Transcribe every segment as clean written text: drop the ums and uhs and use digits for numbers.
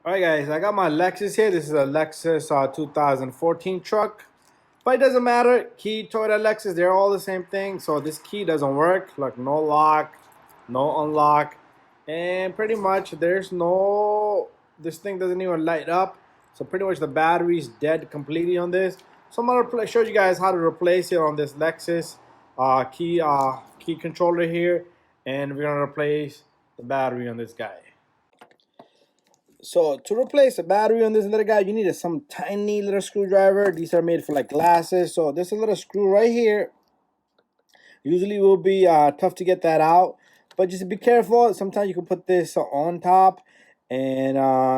Alright guys, I got my Lexus here. This is a Lexus 2014 truck. But it doesn't matter. Key, Toyota, Lexus, they're all the same thing. So this key doesn't work. Like no lock, no unlock. And pretty much this thing doesn't even light up. So pretty much the battery's dead completely on this. So I'm gonna show you guys how to replace it on this Lexus key controller here. And we're gonna replace the battery on this guy. So to replace the battery on this little guy, you need some tiny little screwdriver. These are made for like glasses. So this little screw right here usually will be tough to get that out. But just be careful. Sometimes you can put this on top and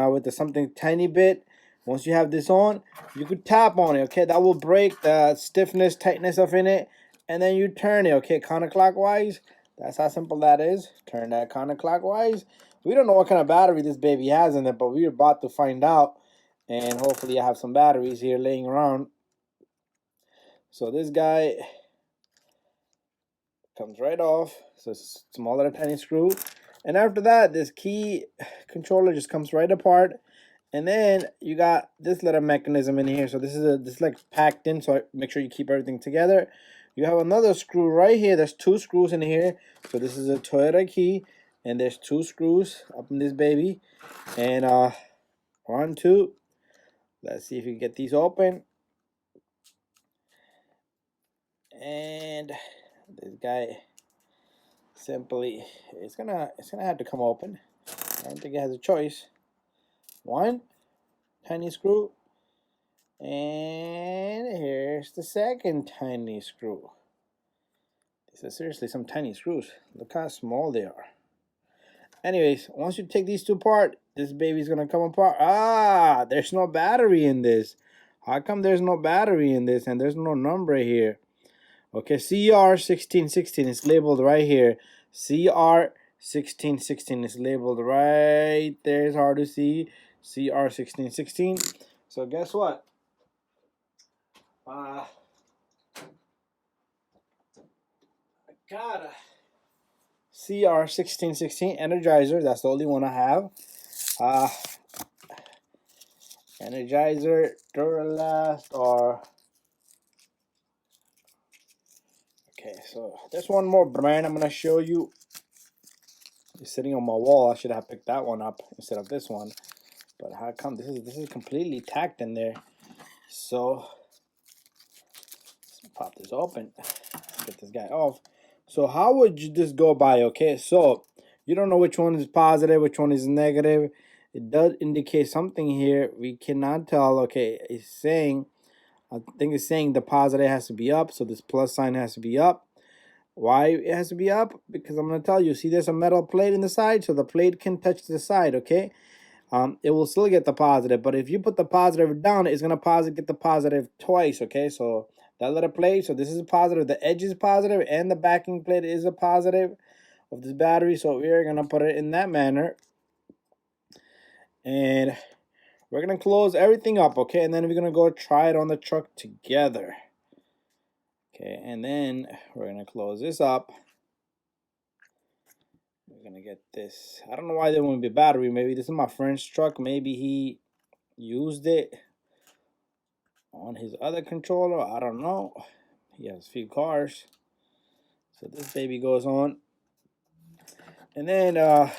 with something tiny bit. Once you have this on, you could tap on it, okay? That will break the stiffness, tightness of in it. And then you turn it, okay, counterclockwise. That's how simple that is. Turn that counterclockwise. We don't know what kind of battery this baby has in it, but we're about to find out. And hopefully I have some batteries here laying around. So this guy comes right off. So it's a smaller tiny screw. And after that, this key controller just comes right apart. And then you got this little mechanism in here. So this is like packed in, so make sure you keep everything together. You have another screw right here. There's two screws in here. So this is a Toyota key, and there's two screws up in this baby. And 1, 2. Let's see if you can get these open. And this guy simply it's gonna have to come open. I don't think it has a choice. One tiny screw, and here's the second tiny screw. These are seriously some tiny screws. Look how small they are. Anyways, once you take these two apart, this baby's gonna come apart. Ah, there's no battery in this. How come there's no battery in this and there's no number here? Okay, CR1616 is labeled right here. CR1616 is labeled right there. It's hard to see. CR1616. So guess what? I got a CR1616 Energizer. That's the only one I have. Energizer, Duralast, or okay. So there's one more brand I'm gonna show you. It's sitting on my wall. I should have picked that one up instead of this one. But how come this is completely tacked in there? So let's pop this open. Let's get this guy off. So how would you just go by? Okay, so you don't know which one is positive, which one is negative. It does indicate something here. We cannot tell. Okay, it's saying, I think it's saying the positive has to be up. So this plus sign has to be up. Why it has to be up? Because I'm going to tell you. See, there's a metal plate in the side, so the plate can touch the side, okay? It will still get the positive, but if you put the positive down, it's going to get the positive twice, okay? So that little plate, so this is positive. The edge is positive, and the backing plate is a positive of this battery, so we're going to put it in that manner. And we're going to close everything up, okay? And then we're going to go try it on the truck together. Okay, and then we're going to close this up. We're going to get this. I don't know why there won't be battery. Maybe this is my friend's truck. Maybe he used it on his other controller. I don't know. He has a few cars. So this baby goes on. And then we're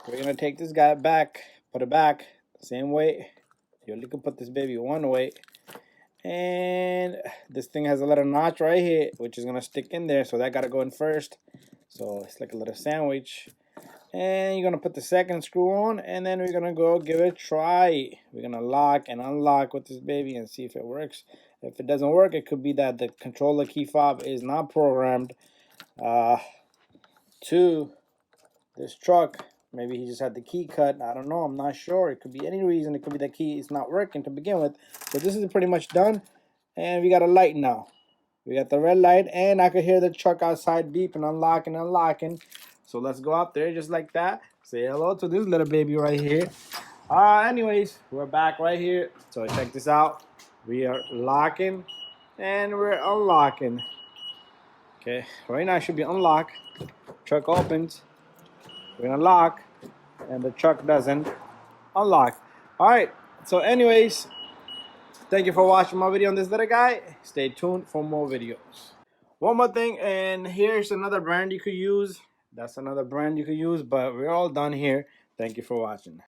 going to take this guy back. Put it back. Same way. You only can put this baby one way. And this thing has a little notch right here, which is gonna stick in there, so that gotta go in first. So it's like a little sandwich. And you're gonna put the second screw on, and then we're gonna go give it a try. We're gonna lock and unlock with this baby and see if it works. If it doesn't work, it could be that the controller key fob is not programmed to this truck. Maybe he just had the key cut. I don't know. I'm not sure. It could be any reason. It could be the key is not working to begin with. So this is pretty much done. And we got a light now. We got the red light. And I could hear the truck outside beeping, unlocking, unlocking. So let's go up there just like that. Say hello to this little baby right here. Anyways, we're back right here. So check this out. We are locking and we're unlocking. Okay. Right now it should be unlocked. Truck opens. We're gonna lock, and the truck doesn't unlock. All right, so anyways, thank you for watching my video on this little guy. Stay tuned for more videos. One more thing, and here's another brand you could use. That's another brand you could use, but we're all done here. Thank you for watching.